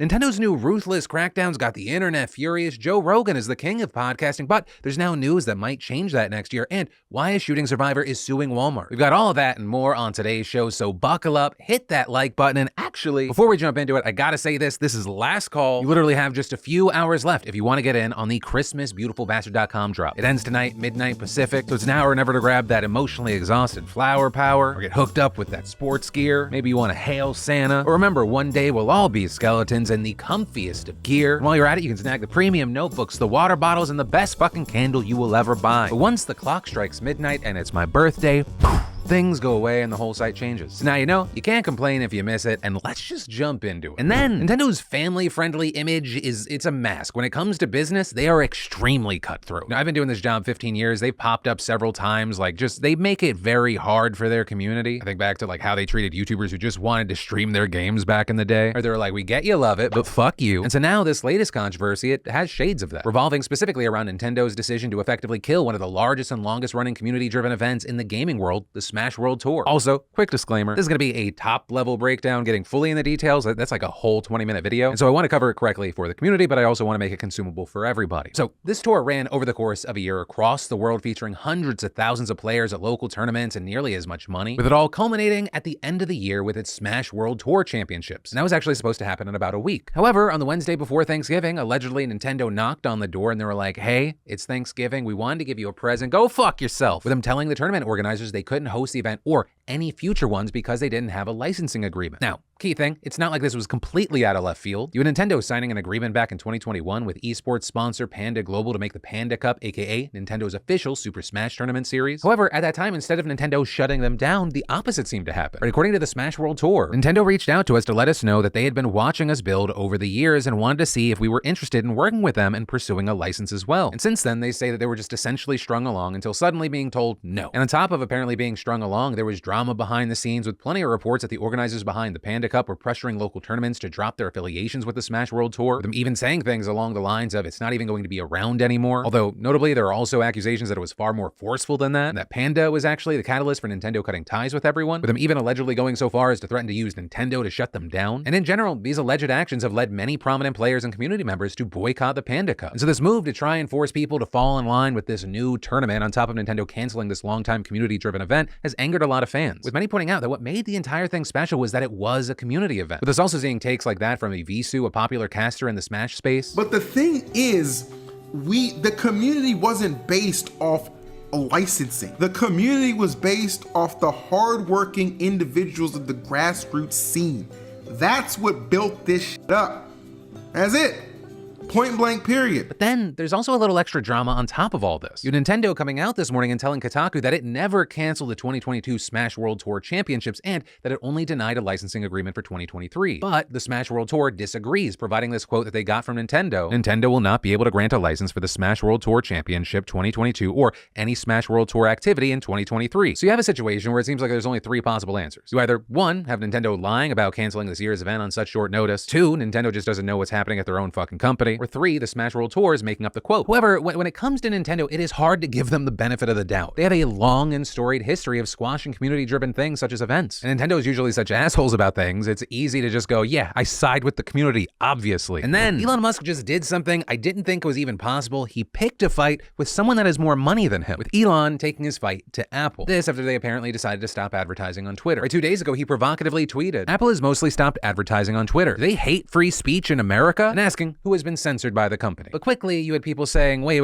Nintendo's new ruthless crackdowns got the internet furious. Joe Rogan is the king of podcasting, but there's now news that might change that next year, and why a shooting survivor is suing Walmart. We've got all of that and more on today's show, so buckle up, hit that like button, and actually, before we jump into it, I gotta say this is last call. You literally have just a few hours left if you want to get in on the Christmas BeautifulBastard.com drop. It ends tonight, midnight Pacific, so it's now or never to grab that emotionally exhausted flower power, or get hooked up with that sports gear. Maybe you want to hail Santa, or remember, one day we'll all be skeletons in the comfiest of gear. And while you're at it, you can snag the premium notebooks, the water bottles, and the best fucking candle you will ever buy. But once the clock strikes midnight and it's my birthday, things go away and the whole site changes. So now you know, you can't complain if you miss it, and let's just jump into it. And then, Nintendo's family-friendly image it's a mask. When it comes to business, they are extremely cutthroat. Now, I've been doing this job 15 years. They've popped up several times, they make it very hard for their community. I think back to how they treated YouTubers who just wanted to stream their games back in the day. Or they were like, we get you love it, but fuck you. And so now this latest controversy, it has shades of that, revolving specifically around Nintendo's decision to effectively kill one of the largest and longest running community-driven events in the gaming world, the Smash World Tour. Also, quick disclaimer, this is going to be a top-level breakdown, getting fully in the details. That's like a whole 20-minute video, and so I want to cover it correctly for the community, but I also want to make it consumable for everybody. So this tour ran over the course of a year across the world, featuring hundreds of thousands of players at local tournaments and nearly as much money, with it all culminating at the end of the year with its Smash World Tour Championships. And that was actually supposed to happen in about a week. However, on the Wednesday before Thanksgiving, allegedly Nintendo knocked on the door and they were like, hey, it's Thanksgiving, we wanted to give you a present, go fuck yourself, with them telling the tournament organizers they couldn't host the event or any future ones because they didn't have a licensing agreement. Now, key thing, it's not like this was completely out of left field. You had Nintendo signing an agreement back in 2021 with esports sponsor Panda Global to make the Panda Cup, aka Nintendo's official Super Smash Tournament series. However, at that time, instead of Nintendo shutting them down, the opposite seemed to happen. But according to the Smash World Tour, Nintendo reached out to us to let us know that they had been watching us build over the years and wanted to see if we were interested in working with them and pursuing a license as well. And since then, they say that they were just essentially strung along until suddenly being told no. And on top of apparently being strung along, there was drama behind the scenes with plenty of reports that the organizers behind the Panda Cup were pressuring local tournaments to drop their affiliations with the Smash World Tour, with them even saying things along the lines of it's not even going to be around anymore. Although, notably, there are also accusations that it was far more forceful than that, and that Panda was actually the catalyst for Nintendo cutting ties with everyone, with them even allegedly going so far as to threaten to use Nintendo to shut them down. And in general, these alleged actions have led many prominent players and community members to boycott the Panda Cup. And so this move to try and force people to fall in line with this new tournament on top of Nintendo canceling this longtime community-driven event has angered a lot of fans, with many pointing out that what made the entire thing special was that it was a community event. With us also seeing takes like that from Visu, a popular caster in the Smash space. But the thing is, the community wasn't based off licensing. The community was based off the hardworking individuals of the grassroots scene. That's what built this shit up. That's it. Point blank, period. But then there's also a little extra drama on top of all this. You had Nintendo coming out this morning and telling Kotaku that it never canceled the 2022 Smash World Tour Championships and that it only denied a licensing agreement for 2023. But the Smash World Tour disagrees, providing this quote that they got from Nintendo: Nintendo will not be able to grant a license for the Smash World Tour Championship 2022 or any Smash World Tour activity in 2023. So you have a situation where it seems like there's only three possible answers. You either, one, have Nintendo lying about canceling this year's event on such short notice. Two, Nintendo just doesn't know what's happening at their own fucking company. Or three, the Smash World Tour is making up the quote. However, when it comes to Nintendo, it is hard to give them the benefit of the doubt. They have a long and storied history of squashing community-driven things such as events. And Nintendo is usually such assholes about things, it's easy to just go, yeah, I side with the community, obviously. And then Elon Musk just did something I didn't think was even possible. He picked a fight with someone that has more money than him, with Elon taking his fight to Apple. This after they apparently decided to stop advertising on Twitter. 2 days ago, he provocatively tweeted, Apple has mostly stopped advertising on Twitter. Do they hate free speech in America? And asking who has been censored by the company. But quickly, you had people saying, wait.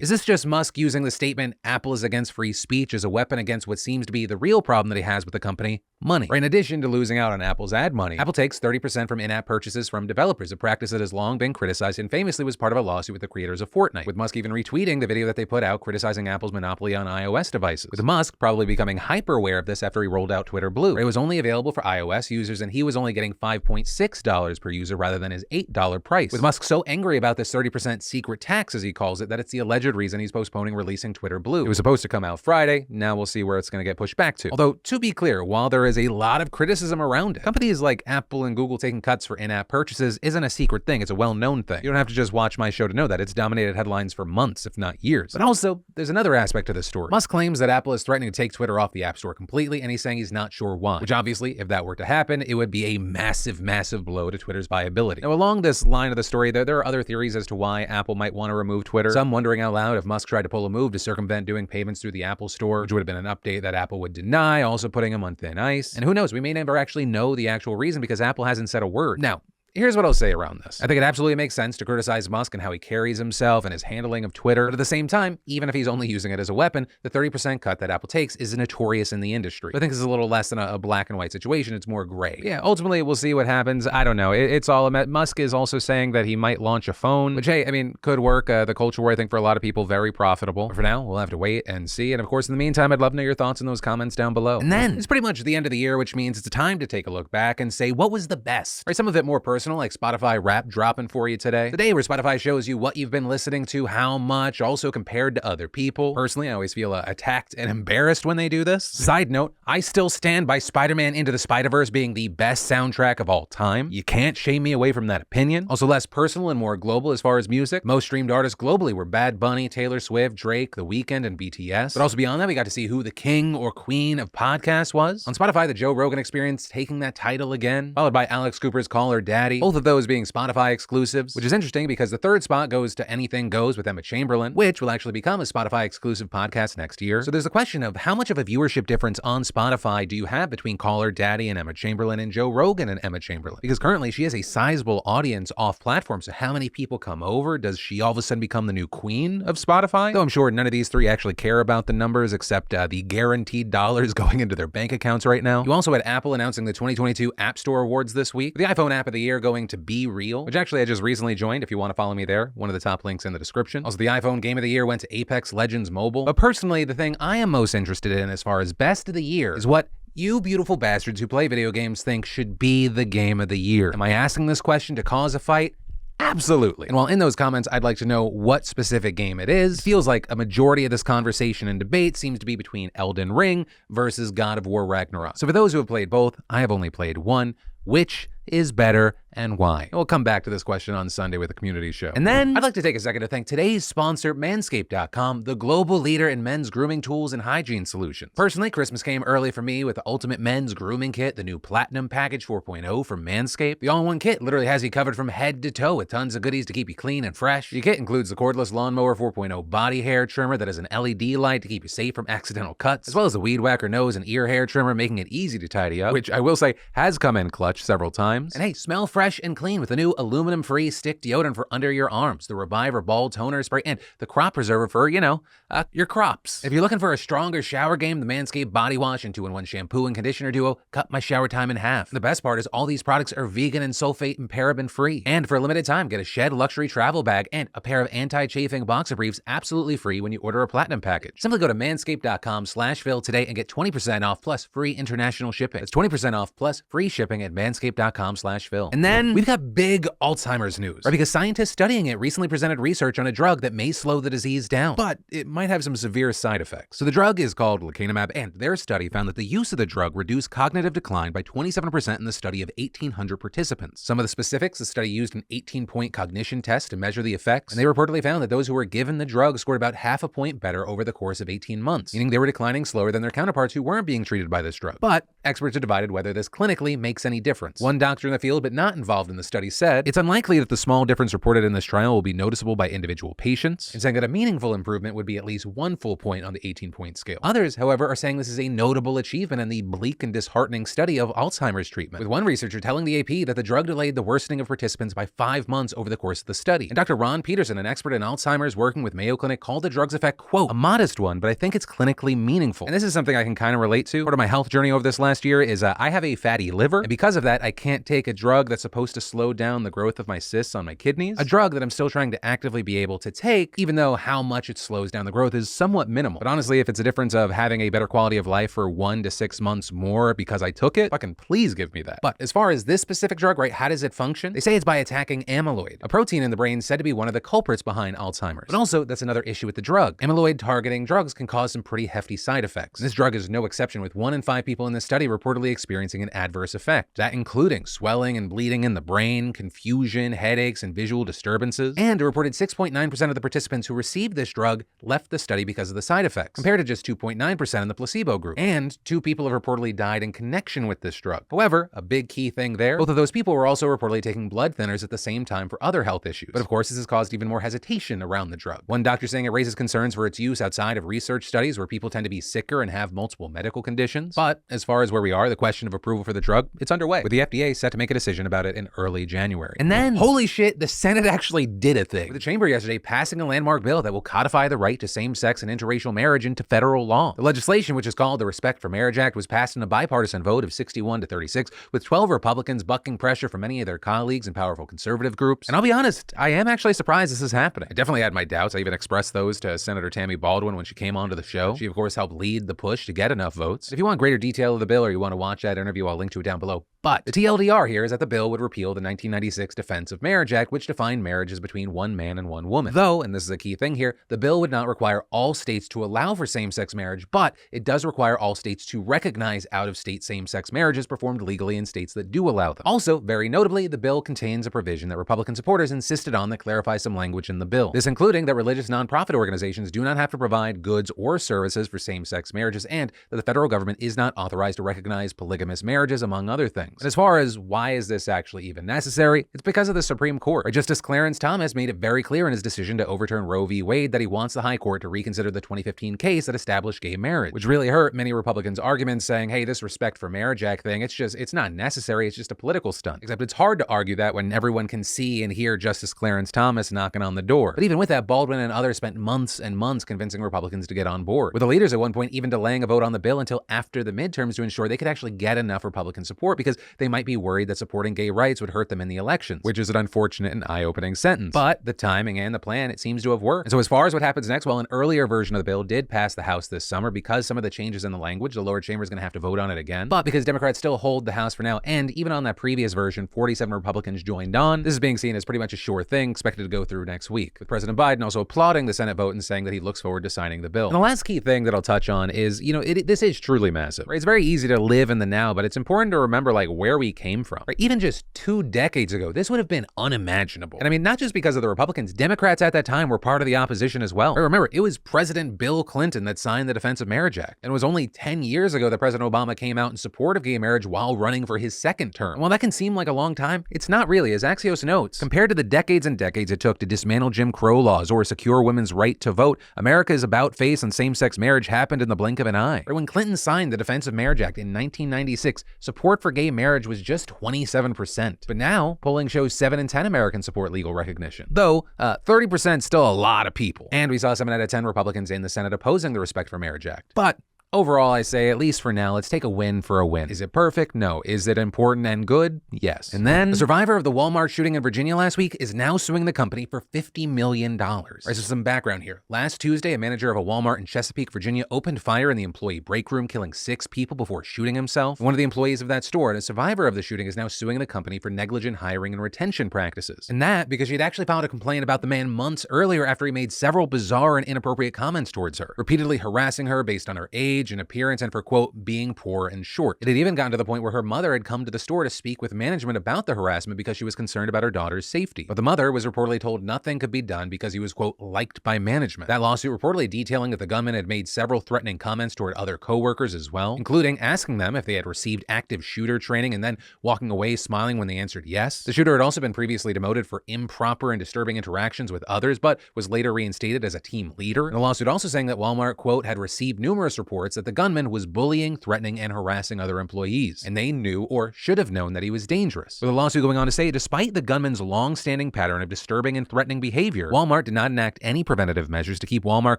Is this just Musk using the statement, Apple is against free speech, as a weapon against what seems to be the real problem that he has with the company? Money. Or in addition to losing out on Apple's ad money, Apple takes 30% from in-app purchases from developers, a practice that has long been criticized and famously was part of a lawsuit with the creators of Fortnite, with Musk even retweeting the video that they put out criticizing Apple's monopoly on iOS devices, with Musk probably becoming hyper aware of this after he rolled out Twitter Blue, where it was only available for iOS users and he was only getting $5.6 per user rather than his $8 price, with Musk so angry about this 30% secret tax, as he calls it, that it's the alleged reason he's postponing releasing Twitter Blue. It was supposed to come out Friday. Now we'll see where it's going to get pushed back to. Although, to be clear, while there is a lot of criticism around it, companies like Apple and Google taking cuts for in-app purchases isn't a secret thing. It's a well-known thing. You don't have to just watch my show to know that. It's dominated headlines for months, if not years. But also, there's another aspect to this story. Musk claims that Apple is threatening to take Twitter off the App Store completely, and he's saying he's not sure why. Which obviously, if that were to happen, it would be a massive, massive blow to Twitter's viability. Now, along this line of the story, there are other theories as to why Apple might want to remove Twitter. Some wondering out loud if Musk tried to pull a move to circumvent doing payments through the Apple Store, which would have been an update that Apple would deny, also putting him on thin ice. And who knows, we may never actually know the actual reason because Apple hasn't said a word. Now, here's what I'll say around this. I think it absolutely makes sense to criticize Musk and how he carries himself and his handling of Twitter. But at the same time, even if he's only using it as a weapon, the 30% cut that Apple takes is notorious in the industry. I think this is a little less than a black and white situation. It's more gray. Yeah, ultimately, we'll see what happens. I don't know. It's all a mess. Musk is also saying that he might launch a phone, which, hey, I mean, could work. The culture war, I think, for a lot of people, very profitable. But for now, we'll have to wait and see. And of course, in the meantime, I'd love to know your thoughts in those comments down below. And then it's pretty much the end of the year, which means it's time to take a look back and say, what was the best? Right, some of it more personal, like Spotify rap dropping for you today. The day where Spotify shows you what you've been listening to, how much, also compared to other people. Personally, I always feel attacked and embarrassed when they do this. Side note, I still stand by Spider-Man Into the Spider-Verse being the best soundtrack of all time. You can't shame me away from that opinion. Also less personal and more global as far as music. Most streamed artists globally were Bad Bunny, Taylor Swift, Drake, The Weeknd, and BTS. But also beyond that, we got to see who the king or queen of podcasts was. On Spotify, the Joe Rogan Experience taking that title again, followed by Alex Cooper's Call Her Daddy. Both of those being Spotify exclusives, which is interesting because the third spot goes to Anything Goes with Emma Chamberlain, which will actually become a Spotify exclusive podcast next year. So there's a question of how much of a viewership difference on Spotify do you have between Call Her Daddy and Emma Chamberlain and Joe Rogan and Emma Chamberlain? Because currently she has a sizable audience off platform. So how many people come over? Does she all of a sudden become the new queen of Spotify? Though I'm sure none of these three actually care about the numbers except the guaranteed dollars going into their bank accounts right now. You also had Apple announcing the 2022 App Store Awards this week. The iPhone app of the year going to Be Real, which actually I just recently joined if you want to follow me there. One of the top links in the description. Also, the iPhone Game of the Year went to Apex Legends Mobile. But personally, the thing I am most interested in as far as best of the year is what you beautiful bastards who play video games think should be the game of the year. Am I asking this question to cause a fight? Absolutely. And while in those comments, I'd like to know what specific game it is. It feels like a majority of this conversation and debate seems to be between Elden Ring versus God of War Ragnarok. So for those who have played both, I have only played one. Which is better and why? We'll come back to this question on Sunday with the community show. And then I'd like to take a second to thank today's sponsor, Manscaped.com, the global leader in men's grooming tools and hygiene solutions. Personally, Christmas came early for me with the Ultimate Men's Grooming Kit, the new Platinum Package 4.0 from Manscaped. The all-in-one kit literally has you covered from head to toe with tons of goodies to keep you clean and fresh. Your kit includes the cordless lawnmower 4.0 body hair trimmer that has an LED light to keep you safe from accidental cuts, as well as the weed whacker nose and ear hair trimmer making it easy to tidy up, which I will say has come in clutch several times. And hey, smell fresh and clean with the new aluminum-free stick deodorant for under your arms, the Reviver Ball Toner Spray, and the Crop Preserver for, your crops. If you're looking for a stronger shower game, the Manscaped Body Wash and 2-in-1 shampoo and conditioner duo cut my shower time in half. The best part is all these products are vegan and sulfate and paraben-free. And for a limited time, get a Shed luxury travel bag and a pair of anti-chafing boxer briefs absolutely free when you order a Platinum package. Simply go to manscaped.com/Phil today and get 20% off plus free international shipping. That's 20% off plus free shipping at manscaped.com/Phil. And then we've got big Alzheimer's news, right? Because scientists studying it recently presented research on a drug that may slow the disease down, but it might have some severe side effects. So the drug is called lecanemab, and their study found that the use of the drug reduced cognitive decline by 27% in the study of 1,800 participants. Some of the specifics, the study used an 18-point cognition test to measure the effects, and they reportedly found that those who were given the drug scored about half a point better over the course of 18 months, meaning they were declining slower than their counterparts who weren't being treated by this drug. But experts are divided whether this clinically makes any difference. One doctor in the field, but not involved in the study, said it's unlikely that the small difference reported in this trial will be noticeable by individual patients, and saying that a meaningful improvement would be at least 1 full point on the 18-point scale. Others, however, are saying this is a notable achievement in the bleak and disheartening study of Alzheimer's treatment, with one researcher telling the AP that the drug delayed the worsening of participants by 5 months over the course of the study. And Dr. Ron Peterson, an expert in Alzheimer's working with Mayo Clinic, called the drug's effect, quote, a modest one, but I think it's clinically meaningful. And this is something I can kind of relate to. Part of my health journey over this last year is I have a fatty liver, and because of that, I can't can't take a drug that's supposed to slow down the growth of my cysts on my kidneys, a drug that I'm still trying to actively be able to take, even though how much it slows down the growth is somewhat minimal. But honestly, if it's a difference of having a better quality of life for 1 to 6 months more because I took it, fucking please give me that. But as far as this specific drug, right, how does it function? They say it's by attacking amyloid, a protein in the brain said to be one of the culprits behind Alzheimer's. But also, that's another issue with the drug. Amyloid targeting drugs can cause some pretty hefty side effects. And this drug is no exception, with 1 in 5 people in this study reportedly experiencing an adverse effect. That including swelling and bleeding in the brain, confusion, headaches, and visual disturbances. And a reported 6.9% of the participants who received this drug left the study because of the side effects, compared to just 2.9% in the placebo group. And 2 people have reportedly died in connection with this drug. However, a big key thing there, both of those people were also reportedly taking blood thinners at the same time for other health issues. But of course, this has caused even more hesitation around the drug. One doctor saying it raises concerns for its use outside of research studies where people tend to be sicker and have multiple medical conditions. But as far as where we are, the question of approval for the drug, it's underway, with the FDA set to make a decision about it in early January. And then, holy shit, the Senate actually did a thing, with the chamber yesterday passing a landmark bill that will codify the right to same-sex and interracial marriage into federal law. The legislation, which is called the Respect for Marriage Act, was passed in a bipartisan vote of 61 to 36, with 12 Republicans bucking pressure from many of their colleagues and powerful conservative groups. And I'll be honest, I am actually surprised this is happening. I definitely had my doubts. I even expressed those to Senator Tammy Baldwin when she came onto the show. She, of course, helped lead the push to get enough votes. If you want greater detail of the bill or you want to watch that interview, I'll link to it down below. But the TLDR here is that the bill would repeal the 1996 Defense of Marriage Act, which defined marriages between one man and one woman. Though, and this is a key thing here, the bill would not require all states to allow for same-sex marriage, but it does require all states to recognize out-of-state same-sex marriages performed legally in states that do allow them. Also, very notably, the bill contains a provision that Republican supporters insisted on that clarifies some language in the bill. This including that religious nonprofit organizations do not have to provide goods or services for same-sex marriages, and that the federal government is not authorized to recognize polygamous marriages, among other things. And as far as why is this actually even necessary, it's because of the Supreme Court. Justice Clarence Thomas made it very clear in his decision to overturn Roe v. Wade that he wants the High Court to reconsider the 2015 case that established gay marriage, which really hurt many Republicans' arguments saying, hey, this Respect for Marriage Act thing, it's not necessary, it's just a political stunt. Except it's hard to argue that when everyone can see and hear Justice Clarence Thomas knocking on the door. But even with that, Baldwin and others spent months and months convincing Republicans to get on board, with the leaders at one point even delaying a vote on the bill until after the midterms to ensure they could actually get enough Republican support because they might be worried that supporting gay rights would hurt them in the elections, which is an unfortunate and eye-opening sentence. But the timing and the plan, it seems to have worked. And so as far as what happens next, well, an earlier version of the bill did pass the House this summer. Because some of the changes in the language, the lower chamber is going to have to vote on it again. But because Democrats still hold the House for now, and even on that previous version, 47 Republicans joined on, this is being seen as pretty much a sure thing, expected to go through next week, with President Biden also applauding the Senate vote and saying that he looks forward to signing the bill. And the last key thing that I'll touch on is, this is truly massive, right? It's very easy to live in the now, but it's important to remember where we came from, right? Even just 2 decades ago, this would have been unimaginable. And I mean, not just because of the Republicans, Democrats at that time were part of the opposition as well. Right? Remember, it was President Bill Clinton that signed the Defense of Marriage Act. And it was only 10 years ago that President Obama came out in support of gay marriage while running for his 2nd term. And while that can seem like a long time, it's not really. As Axios notes, compared to the decades and decades it took to dismantle Jim Crow laws or secure women's right to vote, America's about-face on same-sex marriage happened in the blink of an eye. Right? When Clinton signed the Defense of Marriage Act in 1996, support for gay marriage was just 27%. But now, polling shows 7 in 10 Americans support legal recognition. Though, 30% is still a lot of people. And we saw 7 out of 10 Republicans in the Senate opposing the Respect for Marriage Act. But overall, I say, at least for now, let's take a win for a win. Is it perfect? No. Is it important and good? Yes. And then, the survivor of the Walmart shooting in Virginia last week is now suing the company for $50 million. All right, so some background here. Last Tuesday, a manager of a Walmart in Chesapeake, Virginia, opened fire in the employee break room, killing 6 people before shooting himself. One of the employees of that store and a survivor of the shooting is now suing the company for negligent hiring and retention practices. And that because she had actually filed a complaint about the man months earlier after he made several bizarre and inappropriate comments towards her, repeatedly harassing her based on her age and appearance and for, quote, being poor and short. It had even gotten to the point where her mother had come to the store to speak with management about the harassment because she was concerned about her daughter's safety. But the mother was reportedly told nothing could be done because he was, quote, liked by management. That lawsuit reportedly detailing that the gunman had made several threatening comments toward other coworkers as well, including asking them if they had received active shooter training and then walking away smiling when they answered yes. The shooter had also been previously demoted for improper and disturbing interactions with others, but was later reinstated as a team leader. And the lawsuit also saying that Walmart, quote, had received numerous reports reports that the gunman was bullying, threatening, and harassing other employees, and they knew or should have known that he was dangerous. With the lawsuit going on to say, despite the gunman's long-standing pattern of disturbing and threatening behavior, Walmart did not enact any preventative measures to keep Walmart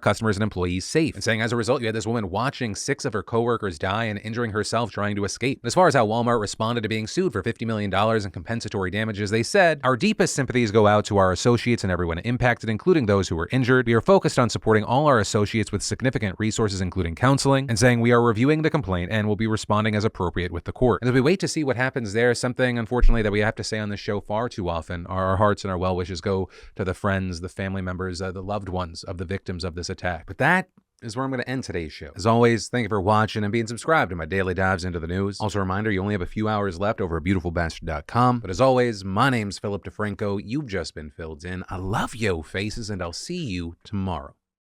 customers and employees safe, and saying as a result, you had this woman watching 6 of her coworkers die and injuring herself trying to escape. As far as how Walmart responded to being sued for $50 million in compensatory damages, they said, "Our deepest sympathies go out to our associates and everyone impacted, including those who were injured. We are focused on supporting all our associates with significant resources, including counseling," and saying we are reviewing the complaint and will be responding as appropriate with the court. And as we wait to see what happens there, something unfortunately that we have to say on this show far too often, our hearts and our well wishes go to the friends, the family members, the loved ones of the victims of this attack. But that is where I'm going to end today's show. As always, thank you for watching and being subscribed to my daily dives into the news. Also a reminder, you only have a few hours left over at beautifulbastard.com. But as always, my name's Philip DeFranco. You've just been filled in. I love yo faces, and I'll see you tomorrow.